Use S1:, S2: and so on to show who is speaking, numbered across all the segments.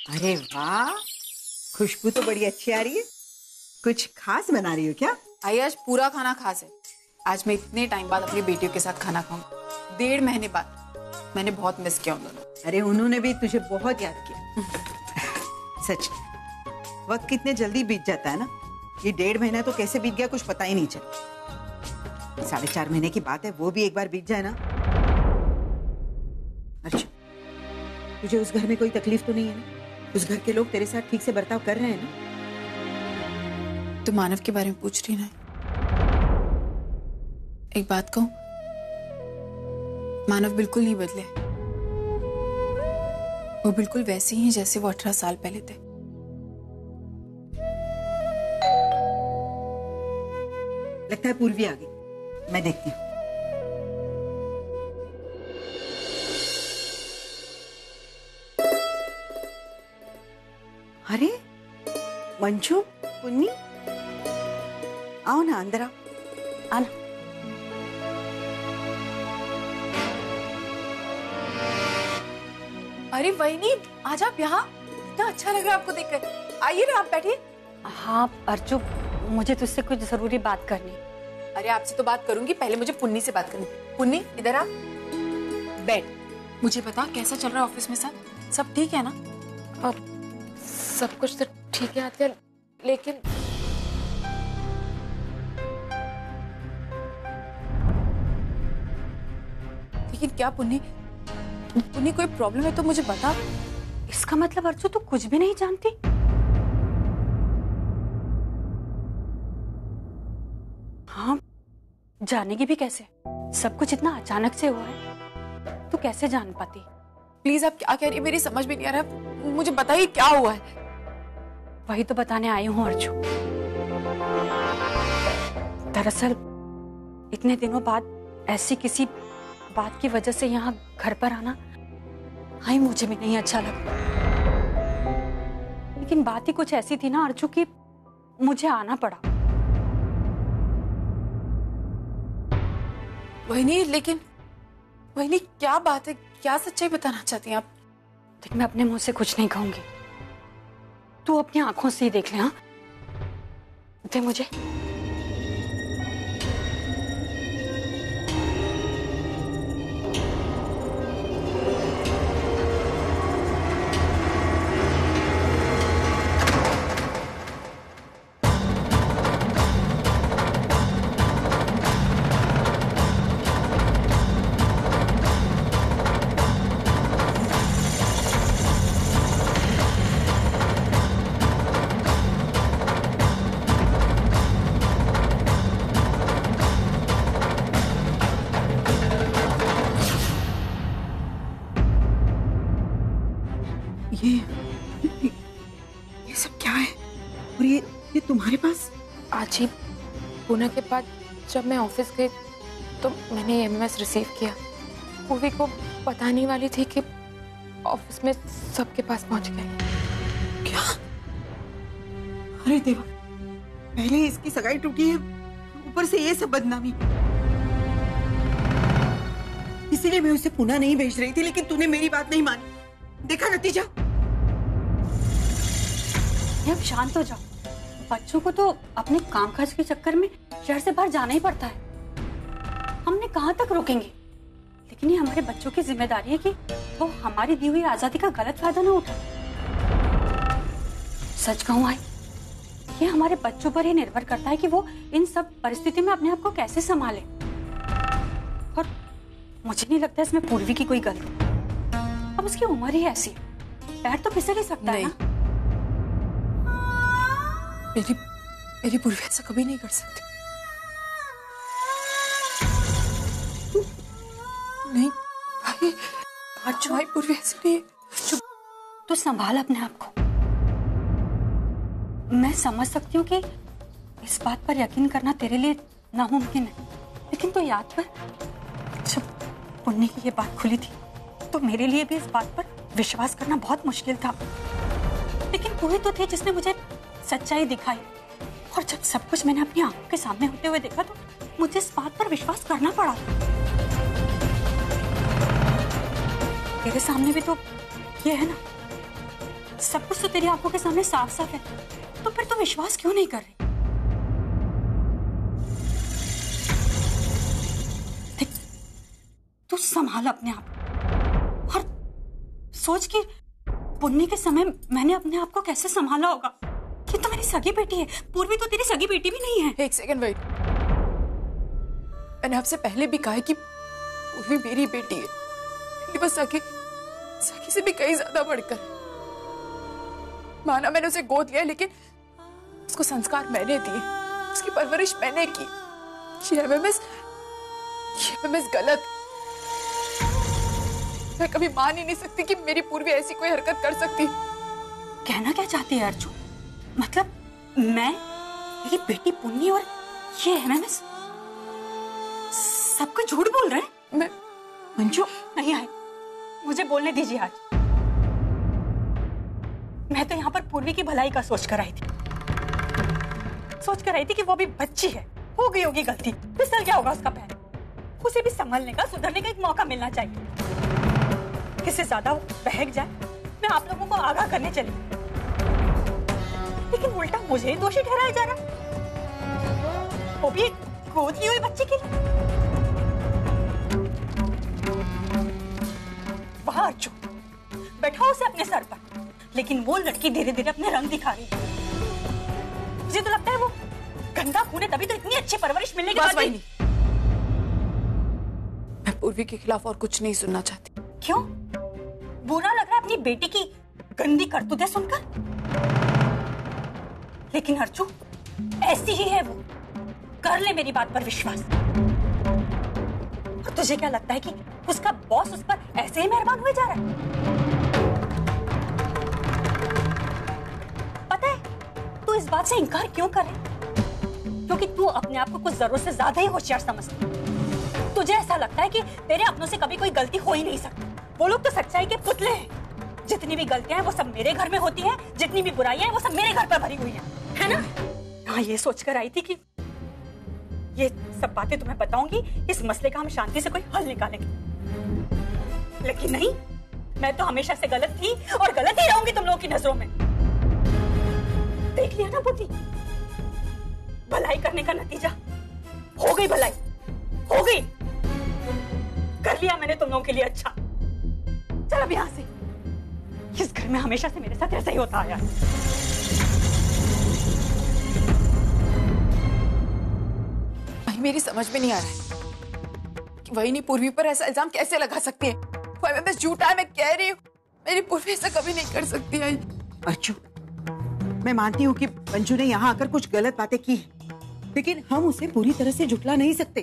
S1: अरे वाह, खुशबू तो बड़ी अच्छी आ रही है। कुछ खास बना रही हो क्या?
S2: आई आज पूरा खाना खास है। आज मैं इतने टाइम बाद अपनी बेटियों के साथ खाना खाऊंगी, 1.5 महीने बाद। मैंने बहुत मिस किया उन दोनों।
S1: अरे उन्होंने भी तुझे बहुत याद किया। सच, वक्त कितने जल्दी बीत जाता है ना। ये 1.5 महीना तो कैसे बीत गया कुछ पता ही नहीं चला। 4.5 महीने की बात है, वो भी एक बार बीत जाए ना। अच्छा, तुझे उस घर में कोई तकलीफ तो नहीं है ना? उस घर के लोग तेरे साथ ठीक से बर्ताव कर रहे हैं ना?
S2: तो मानव के बारे में पूछ रही ना। एक बात कहूं, मानव बिल्कुल नहीं बदले। वो बिल्कुल वैसे ही हैं जैसे वो 18 साल पहले थे।
S1: लगता है पूर्वी आ गई, मैं देखती हूँ। अरे मंजू, पुन्नी, आओ ना, अंदर आओ। आना।
S2: अरे वहीनी, आज आप यहाँ, इतना अच्छा लग रहा है आपको देखकर। आइए ना, आप बैठिए।
S3: हाँ अर्जु, मुझे तुझसे कुछ जरूरी बात करनी।
S2: अरे आपसे तो बात करूंगी, पहले मुझे पुन्नी से बात करनी। पुन्नी इधर आ, बैठ। मुझे बता कैसा चल रहा है ऑफिस में सब ठीक है ना?
S4: अब सब कुछ तो ठीक है आत्या, लेकिन
S2: क्या पुन्नी? पुन्नी कोई प्रॉब्लम है तो मुझे बता।
S3: इसका मतलब अर्जु तू कुछ भी नहीं जानती? हाँ, जानेगी भी कैसे? सब कुछ इतना अचानक से हुआ है, तू कैसे जान पाती?
S2: प्लीज आप क्या कह रही है, मेरी समझ में नहीं आ रहा। मुझे बताइए क्या हुआ है।
S3: वही तो बताने आई हूँ अर्जु। दरअसल इतने दिनों बाद ऐसी किसी बात की वजह से यहाँ घर पर आना मुझे भी नहीं अच्छा लगा। लेकिन बात ही कुछ ऐसी थी ना अर्जु कि मुझे आना पड़ा।
S2: वहीनी, लेकिन वहीनी क्या बात है, क्या सच्चाई बताना चाहती हैं आप?
S3: देख, मैं अपने मुंह से कुछ नहीं कहूंगी, तू अपनी आंखों से ही देख ले। हाँ, दे मुझे।
S1: ये सब क्या है? और ये तुम्हारे पास?
S4: आज ही पुणे के बाद जब मैं ऑफिस गई तो मैंने एमएमएस रिसीव किया। पूर्वी को पता नहीं वाली थी कि ऑफिस में सबके पास पहुंच गए।
S1: क्या? अरे देवा, पहले इसकी सगाई टूटी है, ऊपर से ये सब बदनामी। इसीलिए मैं उसे पुणे नहीं भेज रही थी, लेकिन तूने मेरी बात नहीं मानी। देखा नतीजा?
S3: अब शांत हो जाओ। बच्चों को तो अपने कामकाज के चक्कर में शहर से बाहर जाना ही पड़ता है। हमने कहाँ तक रोकेंगे? लेकिन ये हमारे बच्चों की जिम्मेदारी है कि वो हमारी दी हुई आजादी का गलत फायदा ना उठाए। सच कहूँ आई, ये हमारे बच्चों पर ही निर्भर करता है कि वो इन सब परिस्थिति में अपने आप को कैसे संभाले। और मुझे नहीं लगता इसमें पूर्वी की कोई गलती। अब उसकी उम्र ही ऐसी है, पैर तो फिसल ही सकता है ना।
S2: मेरी पूर्वी ऐसा कभी नहीं कर सकती। नहीं भाई, भाई पूर्वी ऐसी नहीं। चुप।
S3: तो संभाल अपने आप को। मैं समझ सकती हूँ कि इस बात पर यकीन करना तेरे लिए नामुमकिन है, लेकिन तो याद कर, जब पुण्य की ये बात खुली थी तो मेरे लिए भी इस बात पर विश्वास करना बहुत मुश्किल था। लेकिन तू ही तो थी जिसने मुझे सच्चाई दिखाई, और जब सब कुछ मैंने अपनी आंखों के सामने होते हुए देखा तो मुझे इस बात पर विश्वास करना पड़ा। तेरे सामने भी तो ये है ना, सब कुछ तो तेरी आंखों के सामने साफ साफ है, तो फिर तू विश्वास क्यों नहीं कर रही? देख, तू संभाल अपने आप और सोच कि पुन्नी के समय मैंने अपने आप को कैसे संभाला होगा। ये तो मेरी सगी बेटी है, पूर्वी तो तेरी सगी बेटी भी नहीं है।
S2: एक सेकंड वेट, मैंने आपसे पहले भी कहा है कि पूर्वी मेरी बेटी है, मेरी बस सगी से भी कहीं ज्यादा बढ़कर। माना मैंने उसे गोद लिया, लेकिन उसको संस्कार मैंने दिए, उसकी परवरिश मैंने की। ये एमएमएस गलत। मैं कभी मान ही नहीं सकती कि मेरी पूर्वी ऐसी कोई हरकत कर सकती।
S3: कहना क्या चाहती है अर्जुन? मतलब मैं, ये बेटी पुन्नी और ये एमएमएस सब कुछ झूठ बोल रहे हैं?
S2: मैं
S3: मंजू नहीं आए, मुझे बोलने दीजिए। आज मैं तो यहाँ पर पूर्वी की भलाई का सोच कर आई थी, कि वो भी बच्ची है, हो गई होगी गलती, फिसल गया होगा उसका पैर, उसे भी संभलने का, सुधरने का एक मौका मिलना चाहिए। किससे ज्यादा वो बहक जाए, मैं आप लोगों को आगाह करने चली, लेकिन उल्टा मुझे ही दोषी ठहराया जा रहा, वो भी एक गोद ली हुई बच्ची के लिए। वहां अर्जुन बैठा उसे अपने सर पर, लेकिन वो लड़की धीरे धीरे अपने रंग दिखा रही है। मुझे तो लगता है वो गंदा खून है, तभी तो इतनी अच्छी परवरिश मिलने के बाद भी।
S2: मैं पूर्वी के खिलाफ और कुछ नहीं सुनना चाहती।
S3: क्यों? बुरा लग रहा है अपनी बेटी की गंदी करतूतें सुनकर? लेकिन अर्जुन ऐसी ही है वो, कर ले मेरी बात पर विश्वास। और तुझे क्या लगता है कि उसका बॉस उस पर ऐसे ही मेहरबान हुए जा रहा है? पता है तू इस बात से इनकार क्यों करे? क्योंकि तू अपने आप को कुछ जरूरत से ज्यादा ही होशियार समझती। तुझे ऐसा लगता है कि तेरे अपनों से कभी कोई गलती हो ही नहीं सकती। वो लोग तो सच्चाई के पुतले हैं। जितनी भी गलतियां हैं वो सब मेरे घर में होती हैं, जितनी भी बुराइयां हैं वो सब मेरे घर पर भरी हुई हैं, है ना? हाँ, ये सोचकर आई थी कि ये सब बातें तुम्हें बताऊंगी, इस मसले का हम शांति से कोई हल निकालेंगे। लेकिन नहीं, मैं तो हमेशा से गलत थी और गलत ही रहूंगी तुम लोगों की नजरों में। देख लिया ना बुद्धि, भलाई करने का नतीजा। हो गई भलाई, हो गई, कर लिया मैंने तुम लोगों के लिए अच्छा। चल अब यहां से, इस घर में हमेशा से मेरे साथ ऐसा ही होता आया है।
S2: मेरी समझ में नहीं आ रहा है कि वही नहीं पूर्वी पर ऐसा इल्जाम कैसे लगा सकती है। वो बस झूठा है, मैं कह रही हूँ मेरी पूर्वी ऐसा कभी नहीं कर सकती है।
S1: अर्चू, मैं मानती हूँ कि मंजू ने यहाँ आकर कुछ गलत बातें की, लेकिन हम उसे पूरी तरह से झुठला नहीं सकते।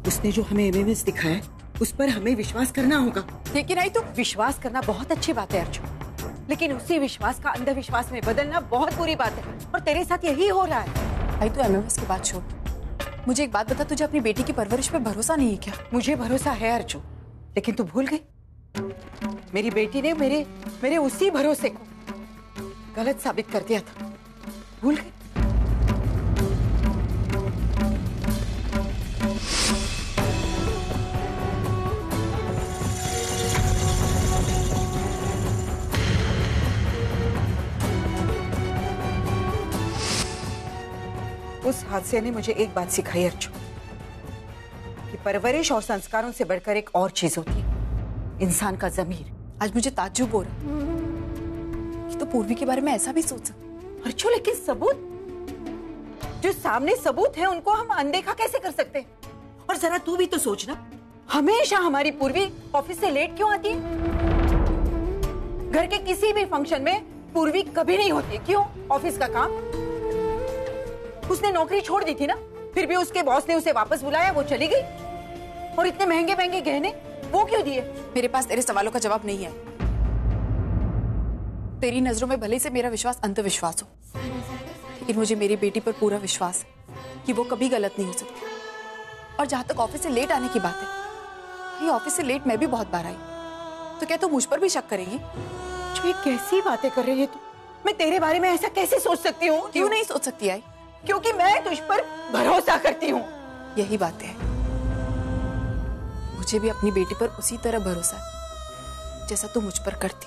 S1: उसने जो हमें एमएमएस दिखाया उस पर हमें विश्वास करना होगा।
S5: लेकिन आई तो विश्वास करना बहुत अच्छी बात है अर्जुन, लेकिन उसी विश्वास का अंधविश्वास में बदलना बहुत बुरी बात है, और तेरे साथ यही हो रहा है।
S2: भाई तू एमएमएस की बात छोड़, मुझे एक बात बता, तुझे अपनी बेटी की परवरिश पे भरोसा नहीं है क्या?
S5: मुझे भरोसा है अर्जुन, लेकिन तू भूल गई, मेरी बेटी ने मेरे उसी भरोसे को गलत साबित कर दिया था। भूल गई? उस हादसे ने मुझे एक बात सिखाई अर्जुन, कि परवरिश और संस्कारों से बढ़कर एक और चीज होती है, इंसान का ज़मीर।
S2: आज मुझे ताज्जुब हो रहा है कि तो पूर्वी के बारे में ऐसा भी सोच सकती।
S5: अर्जुन, लेकिन सबूत, जो सामने सबूत है उनको हम अनदेखा कैसे कर सकते हैं? और जरा तू भी तो सोचना, हमेशा हमारी पूर्वी ऑफिस से लेट क्यों आती है? घर के किसी भी फंक्शन में पूर्वी कभी नहीं होती है। क्यों? ऑफिस का काम। उसने नौकरी छोड़ दी थी ना, फिर भी उसके बॉस ने उसे वापस बुलाया, वो चली गई। और इतने महंगे महंगे गहने वो क्यों दिए?
S2: मेरे पास तेरे सवालों का जवाब नहीं है। तेरी नजरों में भले से मेरा विश्वास अंधविश्वास हो, लेकिन मुझे मेरी बेटी पर पूरा विश्वास है कि वो कभी गलत नहीं हो सकती। और जहां तक ऑफिस से लेट आने की बात है, ये ऑफिस से लेट मैं भी बहुत बार आई, तो क्या तू मुझ पर भी शक करेगी?
S5: जो ये कैसी बातें कर रही है तू? मैं तेरे बारे में ऐसा कैसे सोच सकती हूँ?
S2: क्यों नहीं सोच सकती आई?
S5: क्योंकि मैं तुझ पर भरोसा करती हूँ।
S2: यही बात है, मुझे भी अपनी बेटी पर उसी तरह भरोसा है जैसा तू मुझ पर करती।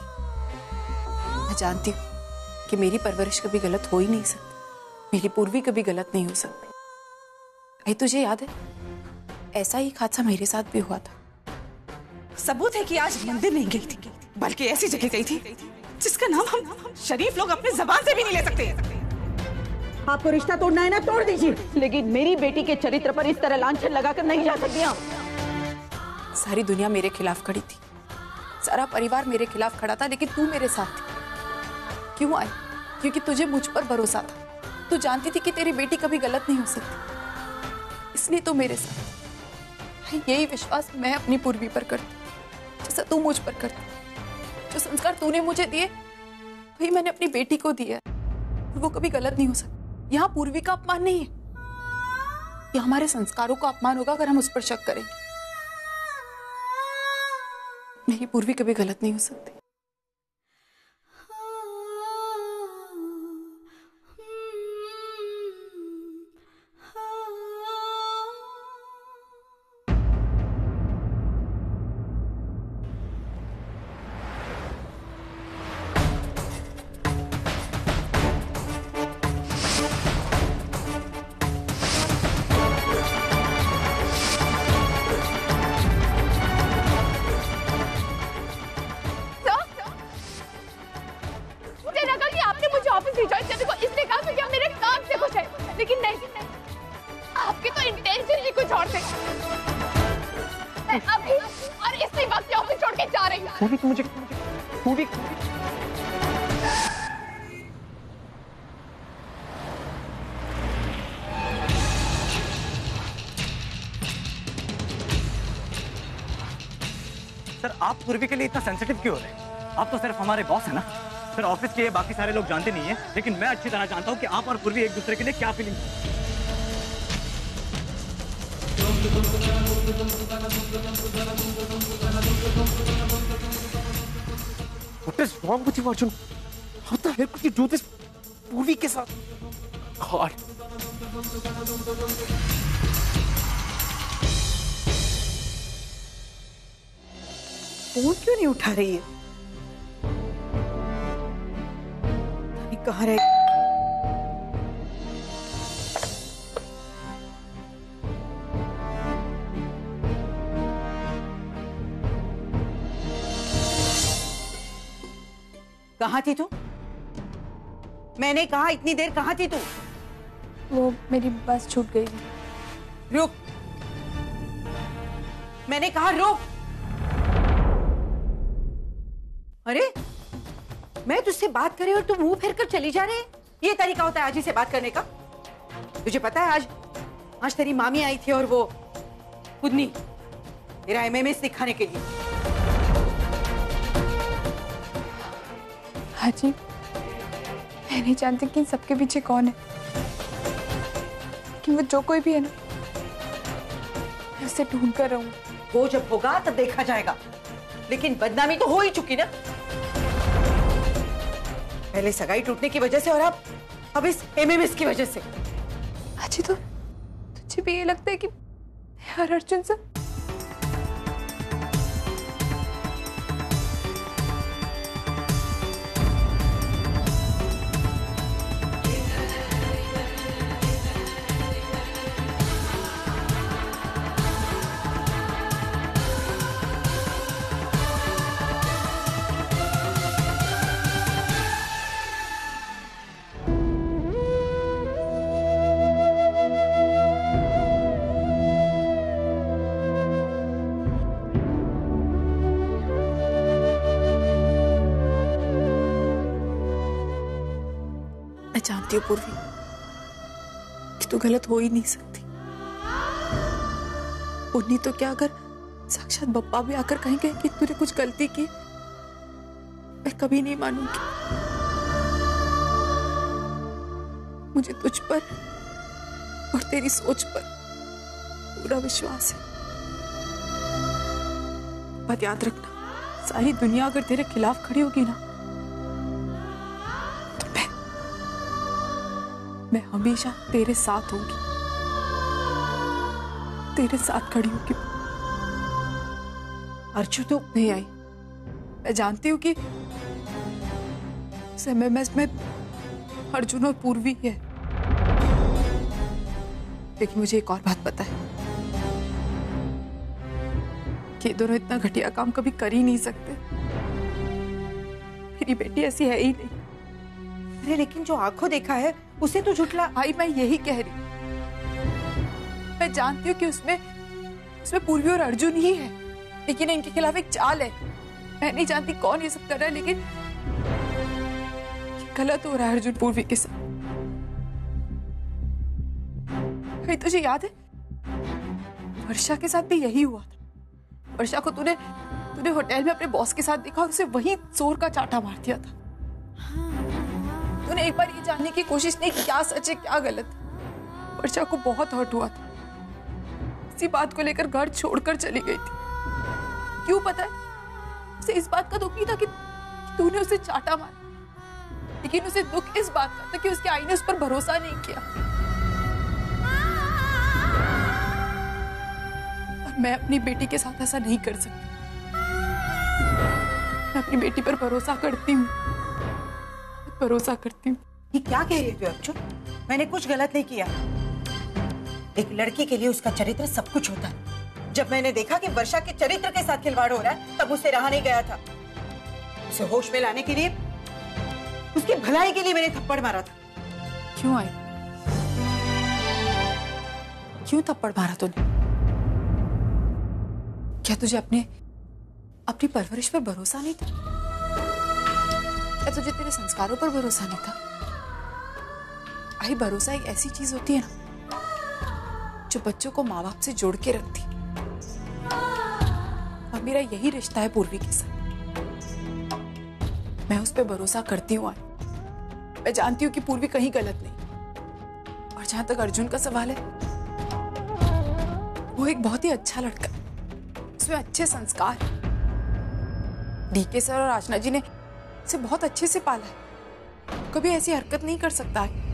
S2: मैं जानती हूँ कि मेरी परवरिश कभी गलत हो ही नहीं सकती, मेरी पूर्वी कभी गलत नहीं हो सकती। भाई तुझे याद है, ऐसा ही हादसा मेरे साथ भी हुआ था।
S5: सबूत है कि आज मंदिर नहीं गई थी, बल्कि ऐसी जगह गई थी जिसका नाम हम शरीफ लोग अपने जबान से भी नहीं ले सकते। आपको रिश्ता तोड़ना है ना, तोड़ दीजिए, लेकिन मेरी बेटी के चरित्र पर इस तरह लांछन लगाकर नहीं जा सकती आप।
S2: सारी दुनिया मेरे खिलाफ खड़ी थी, सारा परिवार मेरे खिलाफ खड़ा था, लेकिन तू मेरे साथ थी। क्यों आई? क्योंकि तुझे मुझ पर भरोसा था। तू जानती थी कि तेरी बेटी कभी गलत नहीं हो सकती, इसलिए तो मेरे साथ। यही विश्वास मैं अपनी पूर्वी पर करती, जैसा तू मुझ पर करती। जो संस्कार तूने मुझे दिए वही मैंने अपनी बेटी को दिया, वो कभी गलत नहीं हो सकती। यहाँ पूर्वी का अपमान नहीं है, ये हमारे संस्कारों का अपमान होगा अगर हम उस पर शक करेंगे। मेरी पूर्वी कभी गलत नहीं हो सकती।
S4: लेकिन नहीं, आपके तो इंटेंशन ही कुछ और थे। मैं अभी और इसी वक्त ऑफिस छोड़ के जा रही हूँ।
S6: मुझे सर, आप पूर्वी के लिए इतना सेंसिटिव क्यों हो रहे हैं? आप तो सिर्फ हमारे बॉस है ना सर। ऑफिस के बाकी सारे लोग जानते नहीं है, लेकिन मैं अच्छी तरह जानता हूँ कि आप और पूर्वी एक दूसरे के लिए क्या feeling.
S7: What is wrong with you, Arjun? How the hell could you do this पूर्वी के साथ? God.
S5: फोन क्यों नहीं उठा रही है? कहाँ रह कहाँ थी तू? मैंने कहा इतनी देर कहाँ थी तू?
S4: वो मेरी बस छूट गई।
S5: रुक, मैंने कहा रुक। अरे मैं तुझसे बात करे और तू मुंह फेर कर चली जा रही है? ये तरीका होता है आजी से बात करने का? तुझे पता है आज तेरी मामी आई थी और वो खुदनी तेरा एमएमएस सिखाने के लिए।
S4: हाजी, मैं नहीं जानती कि इन सबके पीछे कौन है, कि वो जो कोई भी है ना, मैं उसे ढूंढ कर रहूं।
S5: वो जब होगा तब देखा जाएगा, लेकिन बदनामी तो हो ही चुकी ना। पहले सगाई टूटने की वजह से और अब इस एमएमएस की वजह से।
S4: अच्छी तो तुझे भी ये लगता है कि हर अर्जुन से
S2: जानती हूँ पूर्वी कि तू गलत हो ही नहीं सकती। उन्हीं तो क्या, अगर साक्षात बप्पा भी आकर कहेंगे कि तूने कुछ गलती की, मैं कभी नहीं मानूंगी। मुझे तुझ पर और तेरी सोच पर पूरा विश्वास है। बात याद रखना, सारी दुनिया अगर तेरे खिलाफ खड़ी होगी ना, मैं हमेशा तेरे साथ होंगी, तेरे साथ खड़ी होगी।
S5: अर्जु तो
S2: नहीं आई, मैं जानती हूँ कि एमएमएस में अर्जुन और पूर्वी है, लेकिन मुझे एक और बात पता है कि ये दोनों इतना घटिया काम कभी कर ही नहीं सकते। मेरी बेटी ऐसी है ही नहीं।
S1: अरे लेकिन जो आंखों देखा है उसे तो झुठला।
S2: भाई मैं यही कह रही हूँ, मैं जानती हूँ कि उसमें पूर्वी और अर्जुन ही है, लेकिन इनके खिलाफ एक चाल है। मैं नहीं जानती कौन ये सब कर रहा है, लेकिन गलत हो रहा है अर्जुन पूर्वी के साथ। भाई तुझे याद है वर्षा के साथ भी यही हुआ था। वर्षा को तूने होटल में अपने बॉस के साथ देखा और उसे वही जोर का चाटा मार दिया था। तूने एक बार ये जानने की कोशिश नहीं की क्या सच है क्या गलत। वर्षा को बहुत हर्ट हुआ था, इसी बात को लेकर घर छोड़कर चली गई थी। क्यों पता है? उसे इस बात का दुख नहीं था कि तूने उसे चाटा मारा, लेकिन उसे दुख इस बात का था कि उसके आई ने उस पर भरोसा नहीं किया। और मैं अपनी बेटी के साथ ऐसा नहीं कर सकती। मैं अपनी बेटी पर भरोसा करती हूँ, भरोसा करती हूँ।
S1: ये क्या कह रही हो अर्जुन? मैंने कुछ गलत नहीं किया। एक लड़की के लिए उसका चरित्र सब कुछ होता है। जब मैंने देखा कि वर्षा के चरित्र के साथ खिलवाड़ हो रहा है, तब उसे रहा नहीं गया था। उसे होश में लाने के लिए, उसकी भलाई के लिए मैंने थप्पड़ मारा था।
S2: क्यों आई? क्यों थप्पड़ मारा तूने? क्या तुझे अपनी परवरिश पर भरोसा नहीं था? क्या तुझे तेरे संस्कारों पर भरोसा नहीं था? आई भरोसा एक ऐसी चीज होती है ना जो बच्चों को माँ बाप से जोड़ के रखती। और मेरा यही रिश्ता है पूर्वी के साथ। मैं उस पर भरोसा करती हूँ। मैं जानती हूँ कि पूर्वी कहीं गलत नहीं। और जहां तक अर्जुन का सवाल है, वो एक बहुत ही अच्छा लड़का, उसमें अच्छे संस्कार। डीके सर और आशना जी ने उसे बहुत अच्छे से पाला है, कभी ऐसी हरकत नहीं कर सकता है।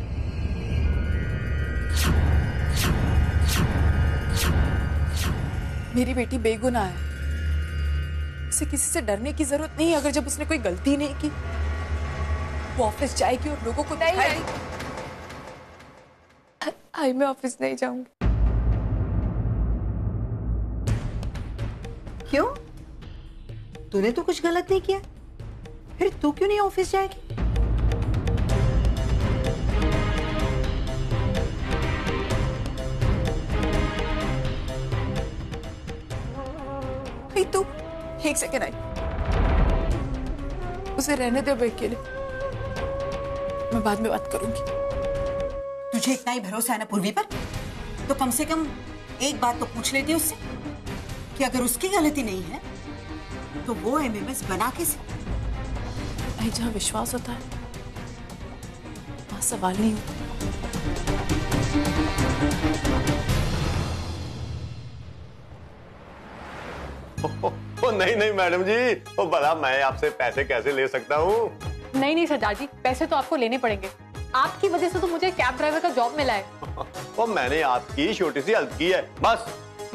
S2: मेरी बेटी बेगुनाह है, उसे किसी से डरने की जरूरत नहीं है। अगर जब उसने कोई गलती नहीं की, वो ऑफिस जाएगी और लोगों को दिखाएगी।
S4: आई मैं ऑफिस नहीं जाऊंगी।
S1: क्यों? तूने तो कुछ गलत नहीं किया, फिर तू क्यों नहीं ऑफिस जाएगी?
S2: तू एक सेकेंड आई, उसे रहने दे बैठ के लिए, मैं बाद में बात करूंगी।
S1: तुझे इतना ही भरोसा है ना पूर्वी पर, तो कम से कम एक बात तो पूछ लेती उससे कि अगर उसकी गलती नहीं है तो वो एमएमएस बना कैसे?
S2: नहीं, जहाँ विश्वास होता है वहां सवाल नहीं होता।
S8: नहीं मैडम जी, वो भला मैं आपसे पैसे कैसे ले सकता हूँ?
S3: नहीं सरदार जी, पैसे तो आपको लेने पड़ेंगे। आपकी वजह से तो मुझे कैब ड्राइवर का जॉब मिला है।
S8: वो मैंने आपकी छोटी सी हेल्प की है, बस।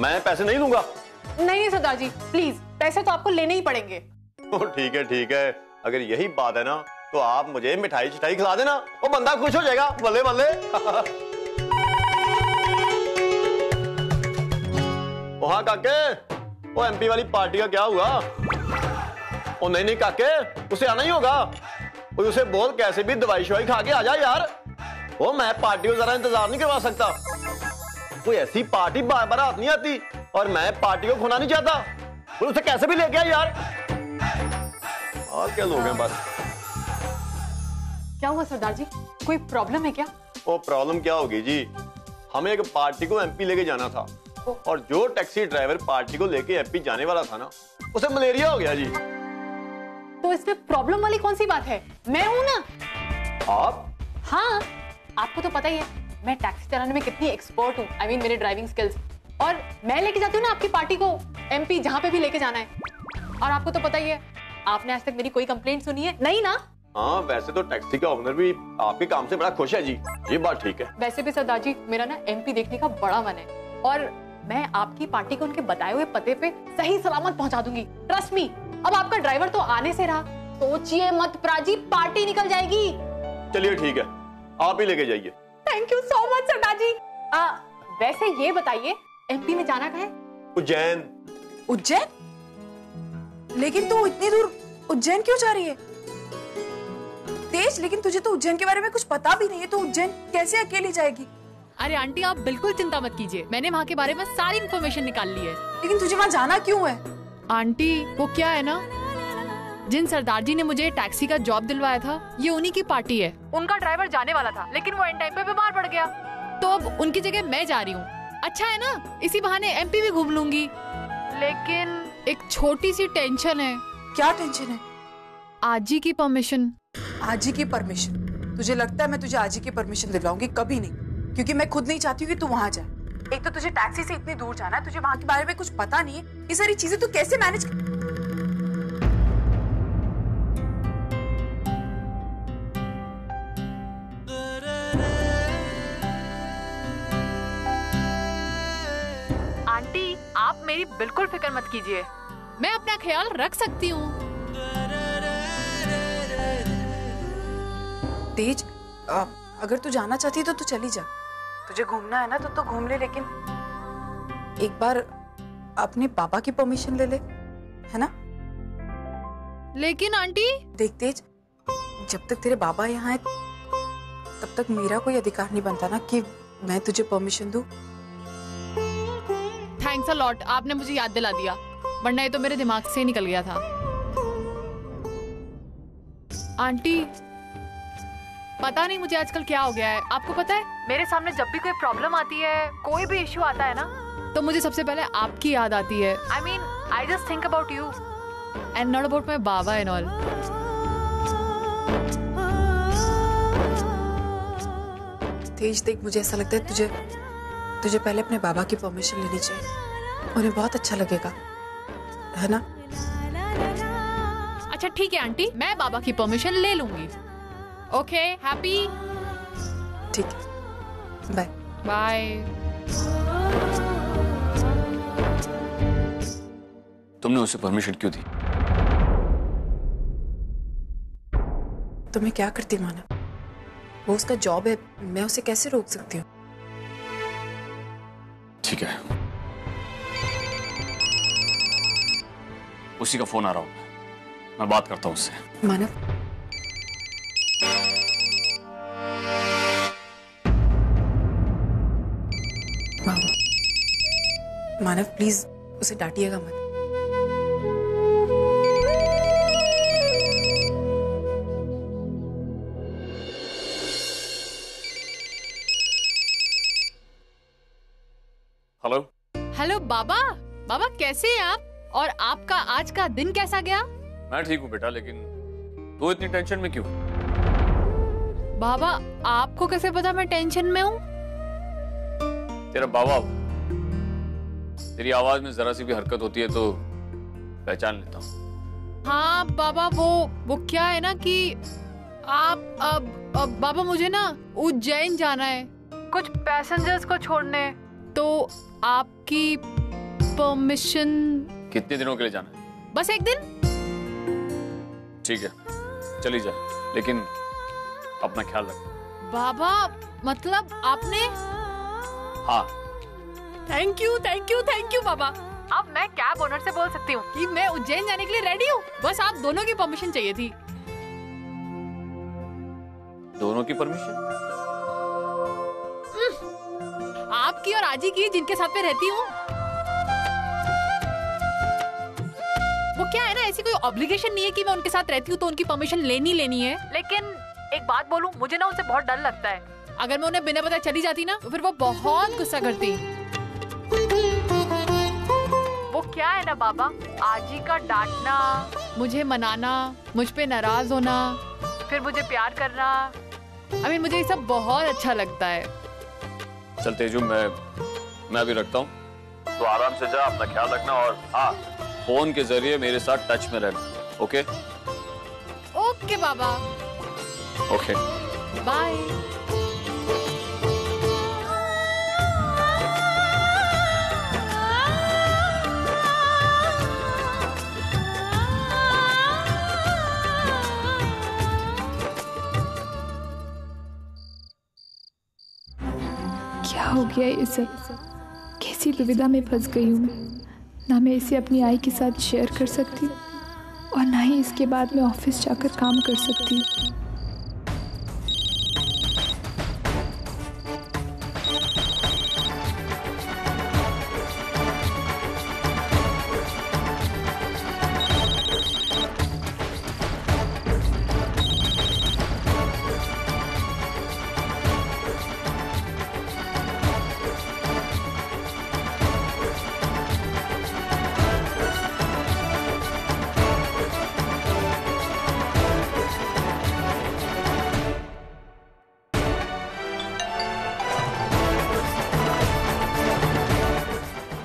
S8: मैं पैसे नहीं दूंगा।
S3: नहीं सरदार जी, प्लीज, पैसे तो आपको लेने ही पड़ेंगे।
S8: ठीक है। अगर यही बात है ना, तो आप मुझे मिठाई चिठाई खिला देना, वो बंदा खुश हो जाएगा। बल्ले बल्ले। वहाँ काके, वो एमपी वाली पार्टी का क्या हुआ? ओ नहीं काके, उसे आना ही होगा। उसे बोल कैसे भी दवाई शवाई खा के आ जा यार। वो मैं पार्टी को जरा इंतजार नहीं करवा सकता। कोई ऐसी पार्टी बार बार हाथ नहीं आती, और मैं पार्टी को खोना नहीं चाहता। और उसे कैसे भी लेके आ यार। और क्या लोग हैं बस।
S3: क्या हुआ सरदार जी, कोई प्रॉब्लम है क्या?
S8: वो प्रॉब्लम क्या होगी जी, हमें एक पार्टी को एमपी लेके जाना था, और जो टैक्सी ड्राइवर पार्टी को लेके एमपी जाने वाला था ना, उसे मलेरिया हो गया जी।
S3: तो इसमें प्रॉब्लम वाली कौन सी बात है? मैं हूं ना।
S8: आप?
S3: हाँ, आपको तो पता ही है मैं टैक्सी चलाने में कितनी एक्सपर्ट हूँ। I mean, मेरे ड्राइविंग स्किल्स। और मैं लेके जाती हूँ ना आपकी पार्टी को एमपी, जहाँ पे भी लेके जाना है। और आपको तो पता ही है, आपने आज तक मेरी कोई कंप्लेंट सुनी है नहीं ना?
S8: हाँ, वैसे तो टैक्सी का ओनर भी आपके काम से बड़ा खुश है जी, ये बात ठीक है।
S3: वैसे भी सरदार जी, मेरा ना एमपी देखने का बड़ा मन है, और मैं आपकी पार्टी को उनके बताए हुए पते पे सही सलामत पहुंचा दूंगी। Trust me.
S2: अब आपका ड्राइवर तो आने से रहा, सोचिए मत प्राची, पार्टी निकल जाएगी।
S8: चलिए ठीक है, आप ही लेके जाइए।
S2: थैंक यू सो मच सरदार जी। वैसे ये बताइए, एमपी में जाना कहाँ है?
S8: उज्जैन।
S2: उज्जैन? लेकिन तू इतनी दूर उज्जैन क्यों जा रही है? तेज, लेकिन तुझे तो उज्जैन के बारे में कुछ पता भी नहीं है, तो उज्जैन कैसे अकेली जाएगी?
S9: अरे आंटी आप बिल्कुल चिंता मत कीजिए, मैंने वहाँ के बारे में सारी इन्फॉर्मेशन निकाल ली है।
S2: लेकिन तुझे वहाँ जाना क्यों है?
S9: आंटी वो क्या है ना, जिन सरदार जी ने मुझे टैक्सी का जॉब दिलवाया था, ये उन्हीं की पार्टी है। उनका ड्राइवर जाने वाला था, लेकिन वो एंड टाइम पे बीमार पड़ गया, तो अब उनकी जगह मैं जा रही हूँ। अच्छा है ना, इसी बहाने एमपी भी घूम लूंगी। लेकिन एक छोटी सी टेंशन है।
S2: क्या टेंशन है?
S9: आजी की परमिशन।
S2: आजी की परमिशन? तुझे लगता है मैं तुझे आजी की परमिशन दिलवाऊंगी? कभी नहीं, क्योंकि मैं खुद नहीं चाहती हूँ कि तू वहां जाए। एक तो तुझे टैक्सी से इतनी दूर जाना है, तुझे वहां के बारे में कुछ पता नहीं है, ये सारी चीजें तू कैसे मैनेज
S9: आंटी आप मेरी बिल्कुल फिक्र मत कीजिए, मैं अपना ख्याल रख सकती हूँ।
S2: तेज, अगर तू जाना चाहती है तो तू चली जा। तुझे घूमना है ना तो घूम ले, लेकिन एक बार अपने पापा की परमिशन ले ले, है ना?
S9: लेकिन आंटी
S2: देख तेज, जब तक तेरे बाबा यहाँ है तब तक मेरा कोई अधिकार नहीं बनता ना कि मैं तुझे परमिशन दूं।
S9: थैंक्स अ लॉट, आपने मुझे याद दिला दिया, वरना ये तो मेरे दिमाग से निकल गया था। आंटी पता नहीं मुझे आजकल क्या हो गया है, आपको पता है मेरे सामने जब भी कोई प्रॉब्लम आती है, कोई भी इश्यू आता है ना, तो मुझे सबसे पहले आपकी याद आती है। I mean I just think about you and not about my बाबा एंड ऑल।
S2: तेज देख, मुझे ऐसा लगता है तुझे पहले अपने बाबा की परमिशन लेनी चाहिए, उन्हें बहुत अच्छा लगेगा, है ना?
S9: अच्छा ठीक है आंटी, मैं बाबा की परमिशन ले लूंगी। Okay, happy?
S2: ठीक है, बाय
S9: बाय।
S10: तुमने उसे परमिशन क्यों दी?
S2: तो मैं क्या करती मानव, वो उसका जॉब है, मैं उसे कैसे रोक सकती हूँ?
S10: ठीक है, उसी का फोन आ रहा हूँ, मैं बात करता हूँ उससे।
S2: मानव, मानव प्लीज उसे डांटिएगा मत।
S10: हेलो।
S9: हेलो बाबा, बाबा कैसे हैं आप? और आपका आज का दिन कैसा गया?
S10: मैं ठीक हूँ बेटा, लेकिन तू इतनी टेंशन में क्यों?
S9: बाबा आपको कैसे पता मैं टेंशन में हूँ?
S10: तेरा बाबा, तेरी आवाज में जरा सी भी हरकत होती है तो पहचान लेता हूँ।
S9: हाँ बाबा, वो क्या है ना कि आप अब बाबा मुझे ना उज्जैन जाना है कुछ पैसेंजर्स को छोड़ने, तो आपकी परमिशन।
S10: कितने दिनों के लिए जाना है?
S9: बस एक दिन।
S10: ठीक है, चली जा, लेकिन अपना ख्याल रख।
S9: बाबा मतलब आपने?
S10: हाँ।
S9: थैंक यू बाबा। अब मैं कैब ओनर से बोल सकती हूँ कि मैं उज्जैन जाने के लिए रेडी हूँ, बस आप दोनों की परमिशन चाहिए थी।
S10: दोनों की परमिशन?
S9: आपकी और आजी की, जिनके साथ में रहती हूँ। वो क्या है ना, ऐसी कोई ऑब्लिगेशन नहीं है कि मैं उनके साथ रहती हूँ तो उनकी परमिशन लेनी है। लेकिन एक बात बोलूं, मुझे ना उनसे बहुत डर लगता है। अगर मैं उन्हें बिना बताए चली जाती ना, तो फिर वो बहुत गुस्सा करती। वो क्या है ना बाबा, आजी का डांटना, मुझे मनाना, मुझ पे नाराज होना, फिर मुझे प्यार करना, मुझे ये सब बहुत अच्छा लगता है।
S10: चल तेजू, मैं अभी रखता हूँ, तो आराम से जा, अपना ख्याल रखना, और हाँ, फोन के जरिए मेरे साथ टच में रहना। ओके?
S9: ओके बाबा।
S10: Okay,
S9: bye.
S4: हो गया ये सब? कैसी दुविधा में फंस गई हूँ मैं। ना मैं इसे अपनी आई के साथ शेयर कर सकती और ना ही इसके बाद मैं ऑफिस जाकर काम कर सकती हूँ।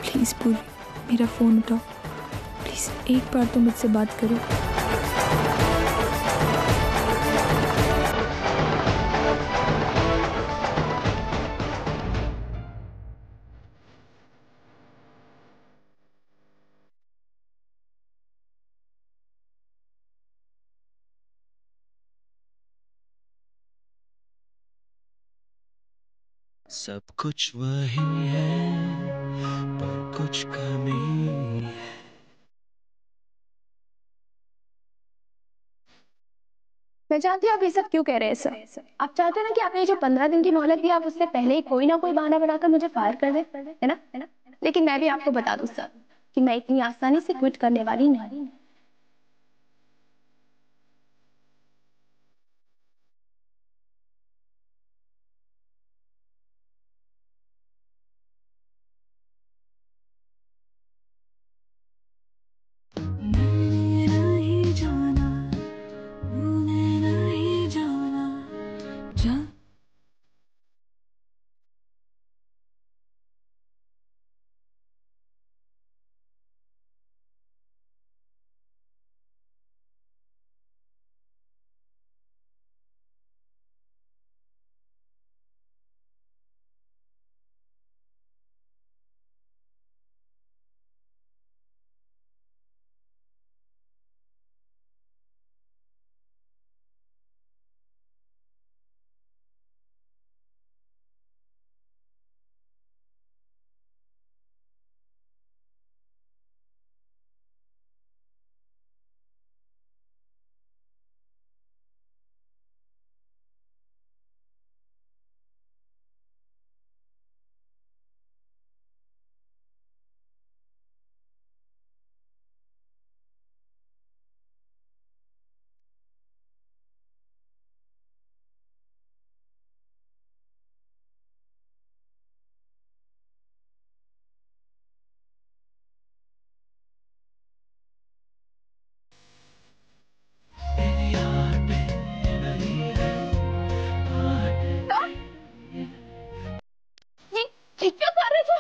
S4: प्लीज़ पूरी, मेरा फ़ोन उठाओ प्लीज़, एक बार तो मुझसे बात करो।
S11: सब कुछ वही है पर कुछ कमी है।
S12: मैं जानती हूँ आप ये सब क्यों कह रहे हैं सर। आप चाहते हैं ना कि आपने जो 15 दिन की मोहलत दी, आप उससे पहले ही कोई ना कोई बहाना बनाकर मुझे फायर कर दे, है ना? लेकिन मैं भी आपको बता दूं सर कि मैं इतनी आसानी से क्विट करने वाली नहीं। ये क्या कर रहे थे?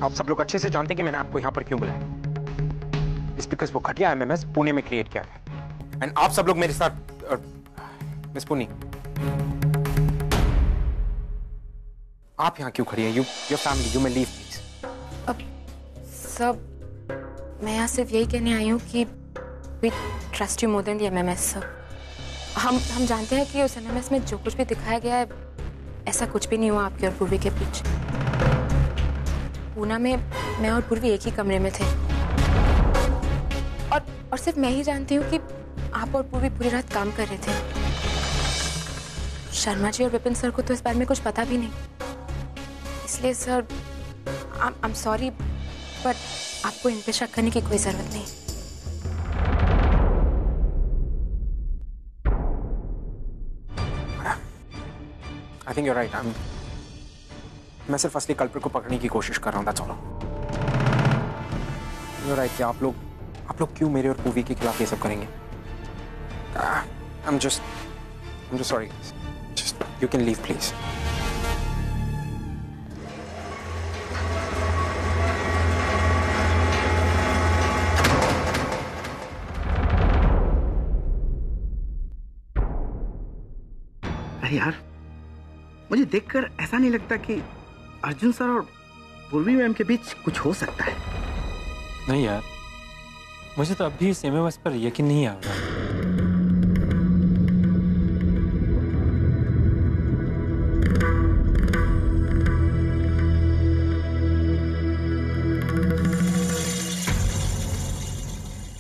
S7: आप सब लोग अच्छे से जानते हैं कि मैंने आपको यहाँ पर क्यों बुलाया। इट्स बिकॉज वो घटिया एमएमएस पुणे में क्रिएट किया है। एंड आप सब लोग मेरे साथ मिस पुनी, आप यहाँ क्यों खड़ी हैं? Your family, you may leave please.
S4: अब सब मैं यहाँ सिर्फ यही कहने आई हूँ कि we trust you more than the MMS sir. हम जानते हैं कि उस एमएमएस में जो कुछ भी दिखाया गया है ऐसा कुछ भी नहीं हुआ आपके और पूर्वी के बीच। पूना में मैं और पूर्वी एक ही कमरे में थे और सिर्फ मैं ही जानती हूँ कि आप और पूर्वी पूरी रात काम कर रहे थे। शर्मा जी और विपिन सर को तो इस बारे में कुछ पता भी नहीं, इसलिए sir I am sorry but आपको इन पे शक करने की कोई जरूरत नहीं।
S7: I think you are right. मैं सिर्फ असली कल्प्रिट को पकड़ने की कोशिश कर रहा हूँ, that's all. You are right कि आप लोग क्यों मेरे और पूवी के खिलाफ ये सब करेंगे? I'm just sorry. Just you can leave, please.
S13: अरे यार, मुझे देखकर ऐसा नहीं लगता कि अर्जुन सर और पूर्वी मैम के बीच कुछ हो सकता है।
S7: नहीं यार, मुझे तो अभी इस एमएमएस पर यकीन नहीं आ रहा।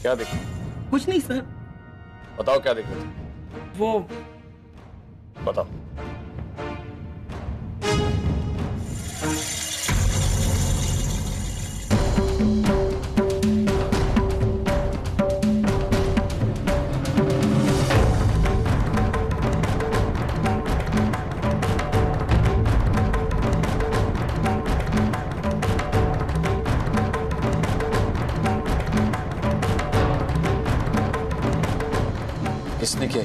S10: क्या देखा?
S13: कुछ नहीं सर।
S10: बताओ क्या देखा?
S13: वो
S10: बताओ। किसने किया?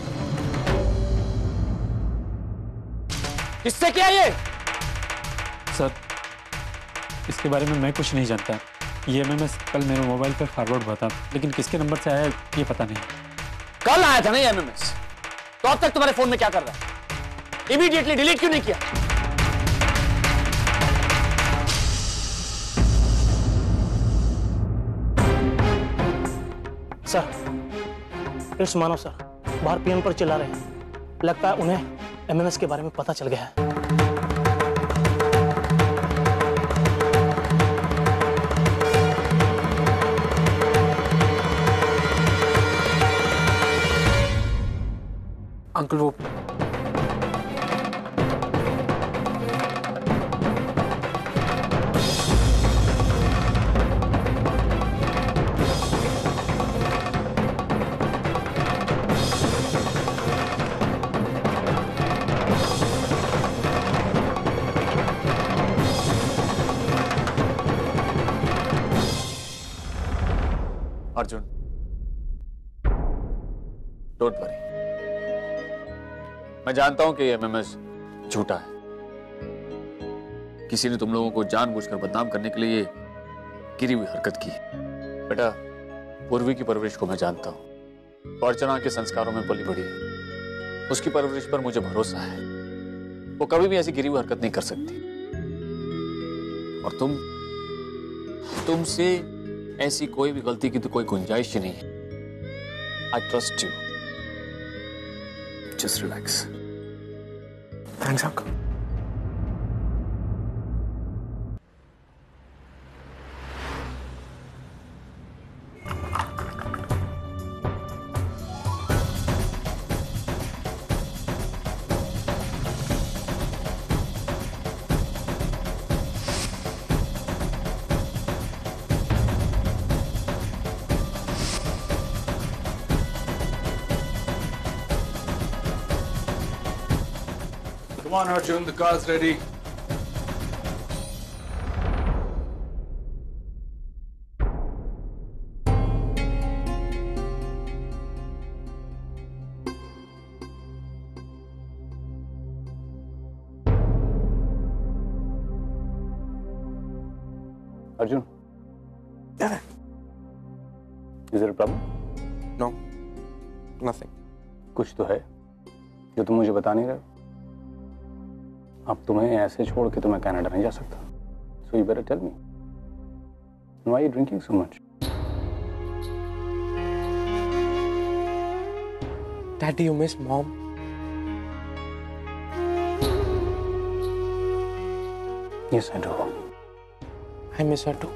S7: किससे किया ये? सर, इसके बारे में मैं कुछ नहीं जानता। ये एमएमएस कल मेरे मोबाइल पर फॉरवर्ड हुआ था, लेकिन किसके नंबर से आया ये पता नहीं।
S6: कल आया था ना ये एमएमएस, तो अब तक तुम्हारे फोन में क्या कर रहा है? इमीडिएटली डिलीट क्यों नहीं किया?
S14: सर, इट्स मानव सर, बाहर पीएम पर चिल्ला रहे हैं। लगता है उन्हें एमएमएस के बारे में पता चल गया है।
S7: अंकल वो
S10: अर्जुन, डोंट वरी। मैं जानता हूं कि ये एमएमएस झूठा है। किसी ने तुम लोगों को जानबूझकर बदनाम करने के लिए ये गिरी हुई हरकत की। बेटा, पूर्वी की परवरिश को मैं जानता हूं। अर्चना के संस्कारों में पली बड़ी है। उसकी परवरिश पर मुझे भरोसा है। वो कभी भी ऐसी गिरी हुई हरकत नहीं कर सकती। और तुमसे ऐसी कोई भी गलती की तो कोई गुंजाइश ही नहीं है। I trust you. Just relax.
S7: Thanks uncle.
S15: Come on, Arjun, the car's ready.
S16: Arjun, is there a problem?
S7: No, nothing.
S16: कुछ तो है जो तुम मुझे बता नहीं रहे हो। अब तुम्हें ऐसे छोड़ के तो मैं कनाडा नहीं जा सकता। So you better tell me. Why are you drinking so much?
S7: Daddy, you miss Mom?
S16: Yes, I do.
S7: I miss her too.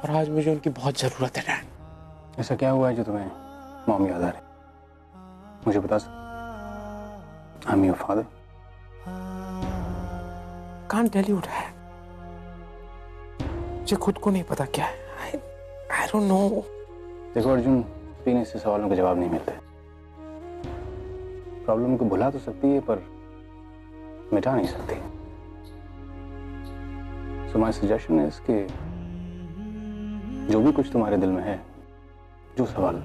S7: और आज मुझे उनकी बहुत जरूरत है डैड।
S16: ऐसा क्या हुआ है जो तुम्हें मॉम याद आ रही? मुझे बता सकते? I'm your father.
S7: Can't tell you dad. मुझे खुद को नहीं पता क्या है। I don't know.
S16: देखो अर्जुन, पीने से सवालों के जवाब नहीं मिलते। प्रॉब्लम को भुला तो सकती है पर मिटा नहीं सकती। So my suggestion is कि जो भी कुछ तुम्हारे दिल में है, जो सवाल,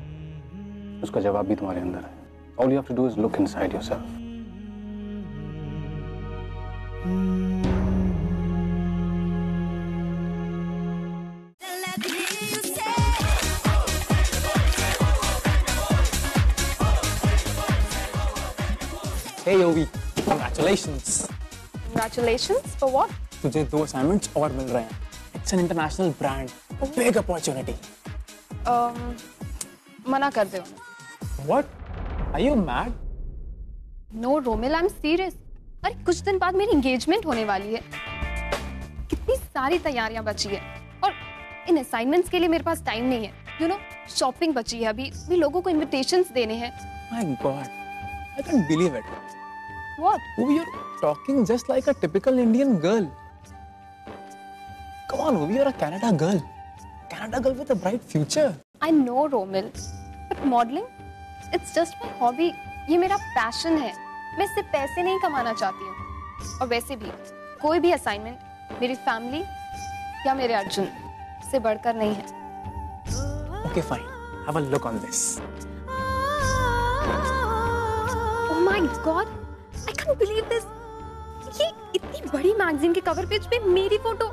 S16: उसका जवाब भी तुम्हारे अंदर है। All you have to do is look inside yourself.
S17: Hey Yovi, congratulations.
S4: Congratulations for what?
S17: तुझे 2 assignments और मिल रहे हैं. It's an international brand, big opportunity.
S4: मना कर दो.
S17: What? Are you mad?
S12: No, Romil, I'm serious. अरे कुछ दिन बाद मेरी एंगेजमेंट होने वाली है. कितनी सारी तैयारियां बची है और इन असाइनमेंट्स के लिए मेरे पास टाइम नहीं है. You know, शॉपिंग बची है अभी. भी लोगों को इनविटेशंस देने हैं.
S17: My God, I can't believe it.
S12: What?
S17: Uvi, you're talking just like a typical Indian girl. Come on, Uvi, you're a Canada girl. Canada girl with a bright future.
S12: I know, Romil, but modeling, it's just my hobby. ये मेरा passion है. मैं इससे पैसे नहीं कमाना चाहती हूँ. और वैसे भी कोई भी असाइनमेंट मेरी फैमिली या मेरे अर्जुन से बढ़कर नहीं है.
S17: Okay, fine. Have a look on this.
S12: Oh my God! I can't believe this. ये इतनी बड़ी मैगजीन के कवर पेज पे मेरी फोटो.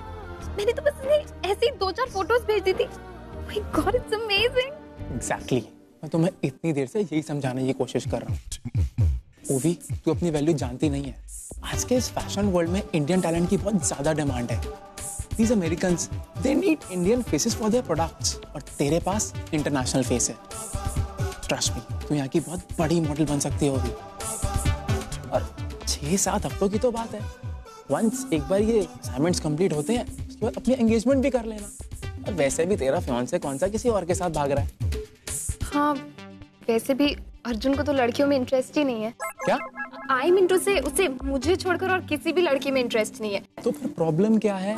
S12: मैंने तो बस इन्हें ऐसे ही 2-4 फोटोज भेज दी थी. Oh my God, it's amazing.
S17: Exactly. मैं तुम्हें इतनी देर से यही समझाने की कोशिश कर रहा हूँ. ओवी, तू अपनी वैल्यू जानती नहीं है. आज के इस फैशन वर्ल्ड में इंडियन टैलेंट की बहुत ज्यादा डिमांड है. These Americans, they need Indian faces for their products. और तेरे पास इंटरनेशनल फेस है. Trust me, तू यहाँ की बहुत बड़ी मॉडल बन सकती है ओवी. और 6-7 हफ्तों की तो बात है. Once एक बार ये असाइनमेंट्स कंप्लीट होते हैं, उसके बाद अपनी एंगेजमेंट भी कर लेना. और वैसे भी तेरा फियांसे कौन सा किसी और के साथ भाग रहा है.
S12: हाँ, वैसे भी अर्जुन को तो लड़कियों में इंटरेस्ट ही नहीं है.
S17: क्या?
S12: आई मीन टू से उसे मुझे छोड़कर और किसी भी लड़की में इंटरेस्ट नहीं है.
S17: तो फिर प्रॉब्लम क्या है?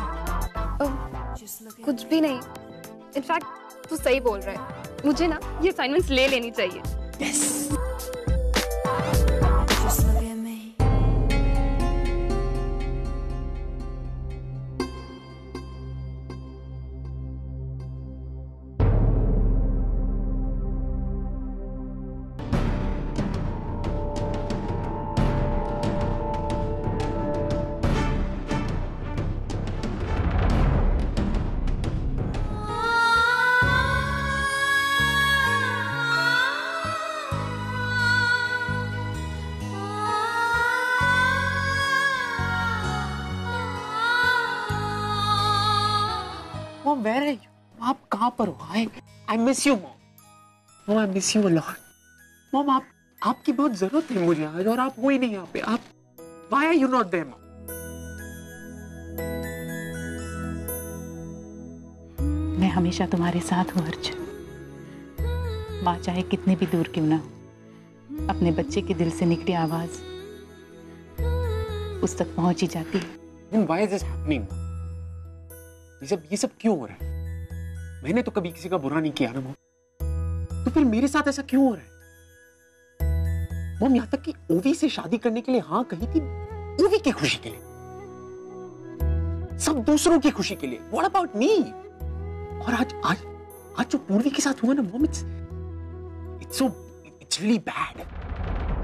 S12: कुछ भी नहीं. इनफैक्ट तू सही बोल रहा है. मुझे ना ये असाइनमेंट्स ले लेनी चाहिए.
S17: Yes. Mom, where are you? आप कहाँ पर हो? I miss you, Mom. Mom, I miss you a lot. Mom, आपकी बहुत जरूरत है मुझे आज और आप हो ही नहीं यहाँ पे. आप Why are you not there, Mom?
S1: मैं हमेशा तुम्हारे साथ हूँ अर्जुन. माँ चाहे कितने भी दूर क्यों ना हो, अपने बच्चे के दिल से निकली आवाज उस तक पहुंच ही जाती है.
S17: Then why is this happening? ये सब क्यों हो रहा है? मैंने तो कभी किसी का बुरा नहीं किया ना मॉम. तो फिर मेरे साथ ऐसा क्यों हो रहा है? मॉम, यहाँ तक कि ओवी से शादी करने के लिए हाँ कही थी ओवी की खुशी के लिए, सब दूसरों की खुशी के लिए. What about me? और आज जो पूर्वी के साथ हुआ ना मॉम, it's really bad.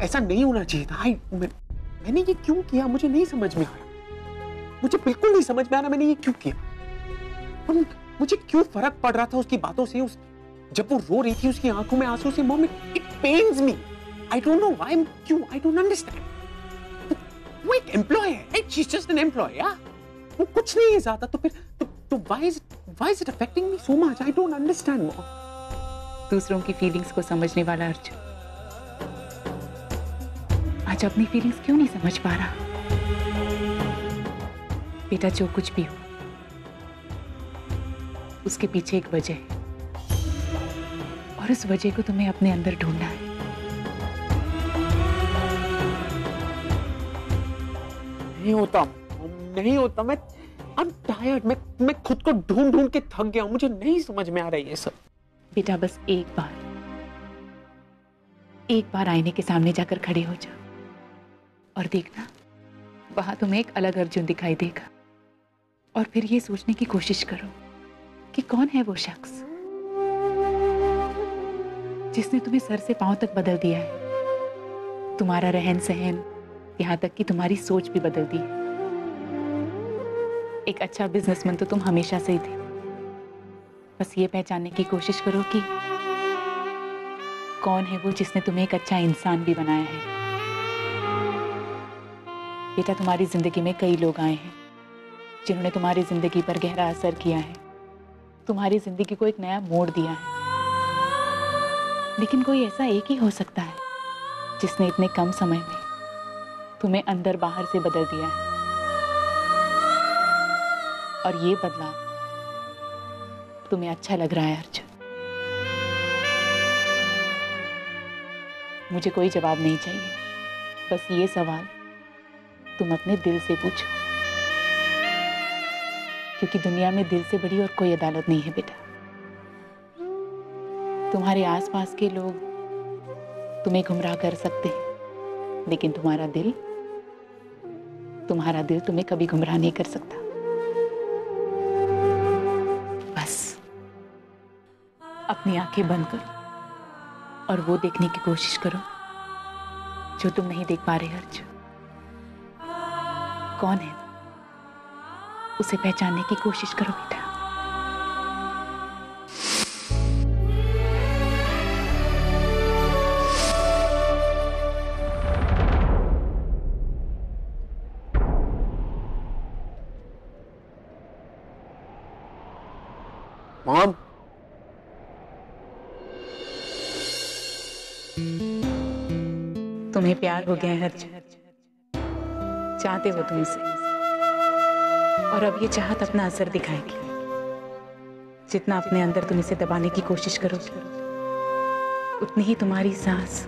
S17: ऐसा नहीं होना चाहिए था. मैंने ये क्यों किया मुझे नहीं समझ में आ रहा. मुझे बिल्कुल नहीं समझ में आ रहा मैंने ये क्यों किया. मुझे क्यों फर्क पड़ रहा था उसकी बातों से. जब वो रो रही थी उसकी आंखों में आंसू से mom, it pains me. I don't know why. क्यों? I don't understand. वो एक एम्प्लॉय है. She is just an employ. वो कुछ नहीं है ज्यादा. तो फिर तो why is it affecting me so much? I don't understand mom.
S1: दूसरों की फीलिंग्स को समझने वाला अर्जुन आज अपनी फीलिंग्स क्यों नहीं समझ पा रहा. बेटा, जो कुछ भी हो उसके पीछे एक वजह है और उस वजह को तुम्हें अपने अंदर ढूंढना है.
S17: नहीं होता. मैं I'm tired. मैं खुद को ढूंढ के थक गया हूं. मुझे नहीं समझ में आ रहा है ये सब.
S1: बेटा, बस एक बार आईने के सामने जाकर खड़े हो जाओ और देखना वहां तुम्हें एक अलग अर्जुन दिखाई देगा. और फिर ये सोचने की कोशिश करो कि कौन है वो शख्स जिसने तुम्हें सर से पांव तक बदल दिया है. तुम्हारा रहन सहन, यहाँ तक कि तुम्हारी सोच भी बदल दी है. एक अच्छा बिजनेसमैन तो तुम हमेशा से ही थे. बस ये पहचानने की कोशिश करो कि कौन है वो जिसने तुम्हें एक अच्छा इंसान भी बनाया है.
S18: बेटा, तुम्हारी जिंदगी में कई लोग आए हैं जिन्होंने तुम्हारी जिंदगी पर गहरा असर किया है, तुम्हारी जिंदगी को एक नया मोड़ दिया है। लेकिन कोई ऐसा एक ही हो सकता है जिसने इतने कम समय में तुम्हें अंदर बाहर से बदल दिया है। और ये बदलाव तुम्हें अच्छा लग रहा है अर्जुन। मुझे कोई जवाब नहीं चाहिए, बस ये सवाल तुम अपने दिल से पूछो, क्योंकि दुनिया में दिल से बड़ी और कोई अदालत नहीं है बेटा। तुम्हारे आसपास के लोग तुम्हें गुमराह कर सकते हैं, लेकिन तुम्हारा दिल तुम्हें कभी गुमराह नहीं कर सकता। बस अपनी आंखें बंद करो और वो देखने की कोशिश करो जो तुम नहीं देख पा रहे अर्जुन। कौन है उसे पहचानने की कोशिश करो बेटा।
S8: मॉम,
S18: तुम्हें प्यार हो गया है अर्जुन, चाहते हो तुम इसे, और अब ये चाहत अपना असर दिखाएगी। जितना अपने अंदर तुम इसे दबाने की कोशिश करोगे, उतनी ही तुम्हारी सांस,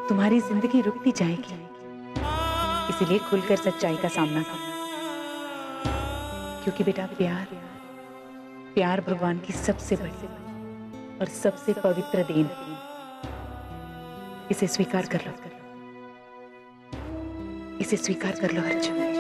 S18: तुम्हारी जिंदगी रुकती जाएगी। इसीलिए खुलकर सच्चाई का सामना करो, क्योंकि बेटा प्यार भगवान की सबसे बड़ी और सबसे पवित्र देन। इसे स्वीकार कर लो, इसे स्वीकार कर लो अर्जुन।